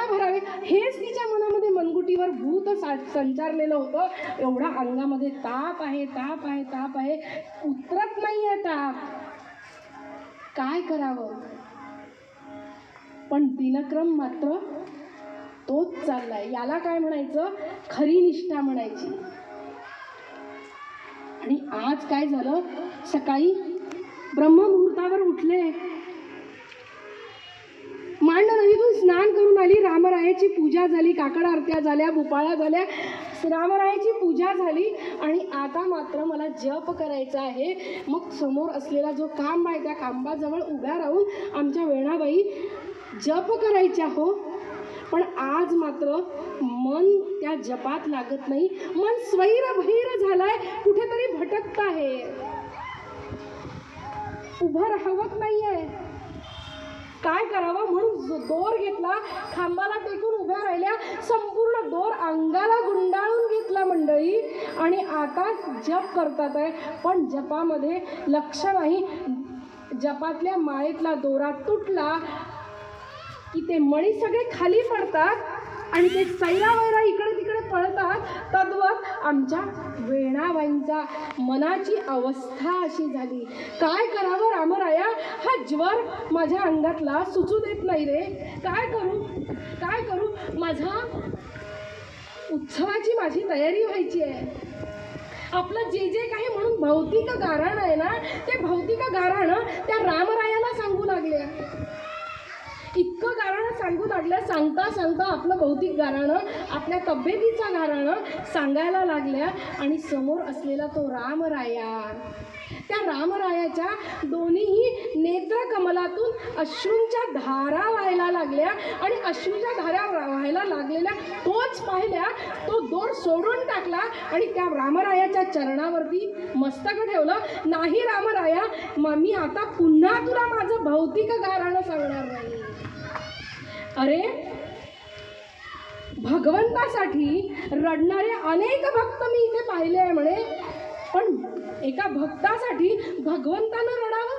का भरावे हेच तिच्या मनामध्ये मनगुटीवर भूत संचारलेलं होतं. एवढा अंगामध्ये ताप आहे, ताप आहे, ताप आहे, उतरत नाही आहे ताप. काय करावं? पण दिनक्रम मात्र तोच चाललाय. याला काय म्हणायचं? खरी निष्ठा म्हणायची. आणि आज काय झालं? सकाळी ब्रह्ममुहूर्तावर उठले, मांड नदीतून स्नान करून आली, रामरायाची पूजा झाली, काकड आरत्या झाल्या, भोपाळ्या झाल्या, रामरायाची पूजा झाली. आणि आता मात्र मला जप करायचा आहे. मग समोर असलेला जो खांब आहे त्या खांबाजवळ उभ्या राहून आमच्या वेणाबाई जप करायच्या हो. पण आज मात्र मन त्या जपात लागत नाही. मन स्वैर भैर झालाय, कुठेतरी भटकत आहे, उभं राहत नाहीये. काय करावं म्हणून दोर घेतला, खांबाला टेकून उभ्या राहिल्या, संपूर्ण दोर अंगाला गुंडाळून घेतला मंडळी. आणि आता जप करतात आहे. पण जपामध्ये लक्ष नाही. जपातल्या माळेतला दोरा तुटला की ते मणी सगळे खाली पडतात आणि ते सैरावैरा इकडे तिकडे पळतात. तद्वत आमच्या वेणाबाईंचा मनाची अवस्था अशी झाली. काय करावं रामराया? हा ज्वर माझ्या अंगातला सुचू देत नाही रे. काय करू, काय करू? माझा उत्सवाची माझी तयारी व्हायची आहे. आपलं जे जे काही म्हणून भौतिक गाऱ्हाण आहे ना, ते भौतिक गाऱ्हाण त्या रामरायाला सांगू लागले. इतकं गाऱ्हाणं सांगू लागल्या. सांगता सांगता आपलं भौतिक गाऱ्हाणं, आपल्या तब्येतीचा गाऱ्हाणं सांगायला लागल्या. आणि समोर असलेला तो रामराया, त्या रामरायाच्या दोन्हीही नेत्रकमलातून अश्रूंच्या धारा व्हायला लागल्या. आणि अश्रूच्या धारा व्हायला लागलेल्या तोच पाहिल्या, तो दोर सोडून टाकला आणि त्या रामरायाच्या चरणावरती मस्तक ठेवलं. नाही रामराया, मी आता पुन्हा तुला माझं भौतिक गाऱ्हाणं सांगणार नाही. अरे, भगवंतासाठी रडणारे अनेक भक्त मी इथे पाहिले आहे म्हणे, पण एका भक्तासाठी भगवंतानं रडावं?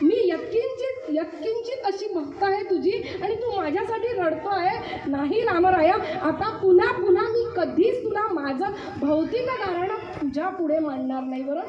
मी यत्किंचित अशी भक्त आहे तुझी आणि तू माझ्यासाठी रडतो आहे? नाही रामराया, आता पुन्हा पुन्हा मी कधीच तुला माझं भौतिक गाऱ्हाणं तुझ्या पुढे मांडणार नाही बरं.